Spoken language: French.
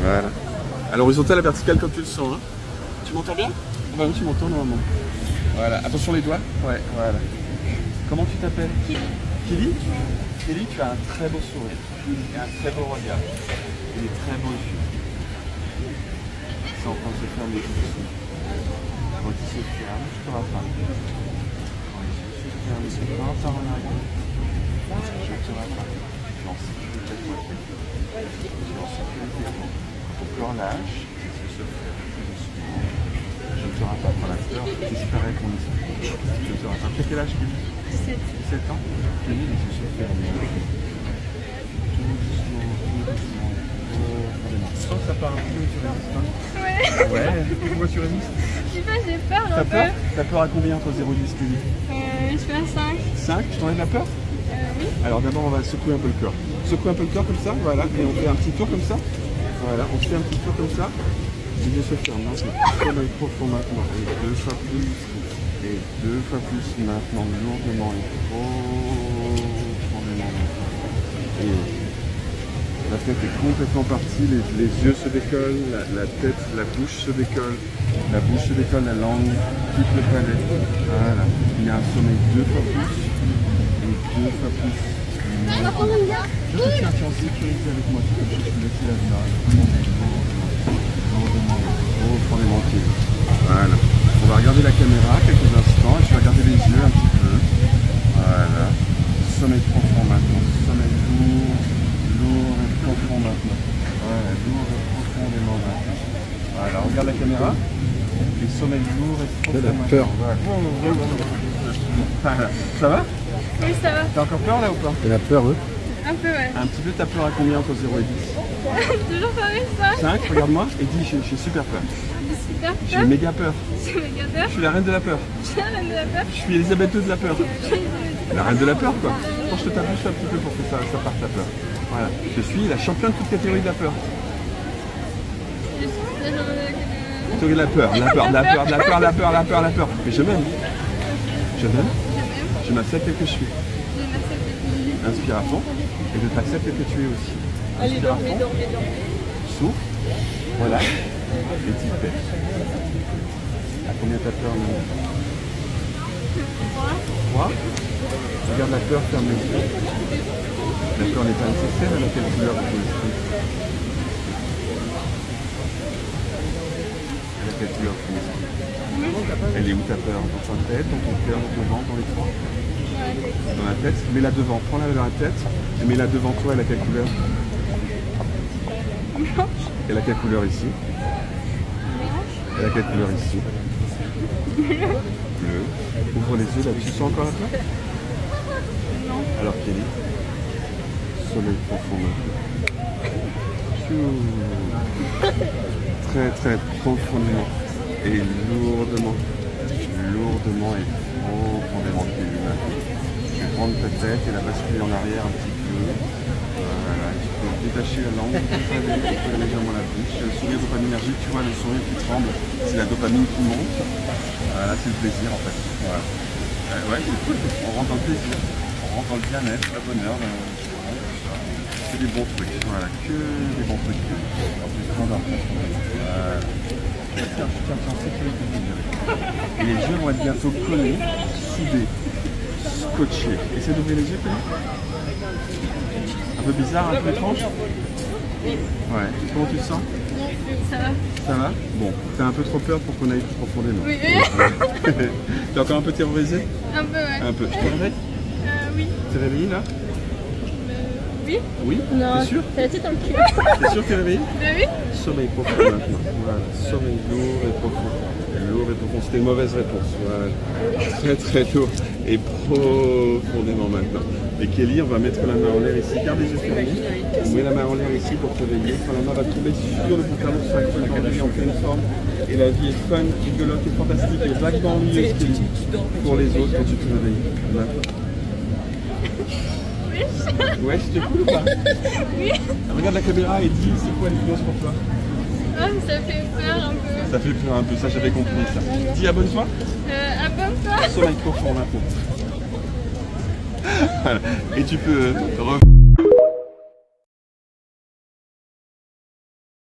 Voilà. À l'horizontale, à la verticale, comme tu le sens. Hein. Tu m'entends bien? Bah oui, tu m'entends normalement. Voilà. Attention les doigts. Ouais, voilà. Comment tu t'appelles? Kelly. Kelly, tu as un très beau sourire et un très beau regard. Et des très beaux yeux. C'est en train de se fermer doucement. Quand il se ferme, je te rattrape. Quand il se ferme, je te rattrape en arrière. Je te rattrape. Je suis en sécurité avec moi. Je suis en sécurité avec moi. Quand ton cœur lâche, il se ferme tout doucement. Je te rattrape à la peur. J'espérais qu'on y soit. Je te rattrape. T'as quel âge, Kelly? 17 ans. Kelly, les yeux se ferment. Tout doucement, tout doucement. Je sens que ça part un peu sur les muscles. Ouais. Ouais, pourquoi tu résistes? Je sais pas, j'ai peur un T'as peu. peur? T'as peur à combien entre 0 et 10, Kelly? Je suis à 5. 5? Je t'enlève la peur? Oui. Alors d'abord on va secouer un peu le cœur. Secouer un peu le cœur comme ça, voilà, et on fait un petit tour comme ça. Voilà, on se fait un petit tour comme ça. Les yeux se ferment maintenant. Sommeil profond maintenant. Et 2 fois plus. Et 2 fois plus maintenant, lourdement et profondément maintenant. Et la tête est complètement partie, les yeux se décollent, la tête, la bouche se décolle, la bouche se décolle, la langue quitte le palais. Voilà. Il y a un sommeil 2 fois plus et 2 fois plus. Je te tiens, tu es en sécurité avec moi, tu peux te laisser la vie. Profondément pied. Voilà. On va regarder la caméra quelques instants et je vais regarder les yeux un petit peu. Voilà. Sommeil profond maintenant, sommeil lourd. Lourd et profond maintenant. Voilà, lourd et profondément maintenant. Voilà, regarde la caméra. Et sommeil lourd et profond maintenant. Peur. Voilà. Ça va? Oui, ça va. T'as encore peur là ou pas? T'as peur, eux? Un peu, ouais. Un petit peu, t'as peur à combien entre 0 et 10? Toujours pareil, ça. 5, regarde-moi et dis j'ai super peur. J'ai super J'ai peur. méga peur. J'ai méga peur. Je suis la reine de la peur. Je suis la reine de la peur. Je suis Elisabeth II de la peur. La reine de la peur quoi. Quand je te tape juste un petit peu pour que ça parte la peur. Voilà. Je suis la championne de toute catégorie de la peur. Je suis la reine de la Catégorie de la peur, la peur, la peur, la peur, la peur, la peur, la peur. Mais je m'aime. Je m'aime. Je m'accepte tel que je suis. Je m'accepte. Inspire à fond et je t'accepte tel que tu es aussi. Inspire à fond. Souffle. Voilà. Et t'y fais. À combien t'as peur maintenant? 3. Regarde la peur, ferme les yeux. La peur n'est pas nécessaire, elle a quelle couleur dans ton esprit? Elle a quelle couleur dans ton esprit? Elle est où ta peur? Dans ta tête, dans ton cœur, dans ton ventre, dans les trois? Dans la tête, mets-la devant, prends-la dans la tête et mets-la devant toi, elle a quelle couleur? Elle a quelle couleur ici? Elle a quelle couleur ici? Bleu. Ouvre les yeux là, tu sens encore la peur? Non. Alors Kelly, sommeil profond maintenant. Très très profondément et lourdement et profondément Kelly maintenant. Tu peux prendre ta tête et la basculer en arrière un petit peu. Voilà, tu peux détacher la langue, ouvrir légèrement la bouche. Le sourire dopaminergique, tu vois le sourire qui tremble, c'est la dopamine qui monte. Voilà, c'est le plaisir en fait. Voilà. Ouais, c'est cool, on rentre dans le plaisir, on rentre dans le bien-être, le bonheur, que des bons trucs, voilà, que des bons trucs. En plus, standard. Tiens, en sécurité. Et les yeux vont être bientôt collés, soudés, scotchés. Essaie d'ouvrir les yeux, Kelly. Un peu bizarre, un peu étrange. Ouais, comment tu te sens? Ça va. Ça va? Bon, t'as un peu trop peur pour qu'on aille plus profondément. Oui. T'es encore un peu terrorisé? Un peu, ouais. Un peu. Je te réveille? Oui. T'es réveillé là? Oui. Oui? Non. T'es sûr? T'as la tête dans le cul. T'es sûr que t'es réveillé? Oui. Sommeil profond maintenant. Voilà. Sommeil lourd et profond. Lourd et profond. C'était une mauvaise réponse. Voilà. Très très lourd et profondément maintenant. Et Kelly, on va mettre la main en l'air ici. Garde les yeux fermés. On met la main en l'air ici pour te réveiller. Quand la main va tomber sur le bouton, la vie en pleine forme. Et la vie est fun, rigolote et fantastique et vaguement ennuyeuse, Kelly. Pour les autres quand tu te réveilles. Maintenant. Ouais, c'était cool ou pas? Oui. Regarde la caméra et dis, c'est quoi l'influence pour toi? Ah, ça fait peur un peu. Ça fait peur un peu, ça j'avais compris ça. Dis abonne-toi. Abonne-toi. Sommeil profond maintenant. Voilà. Et tu peux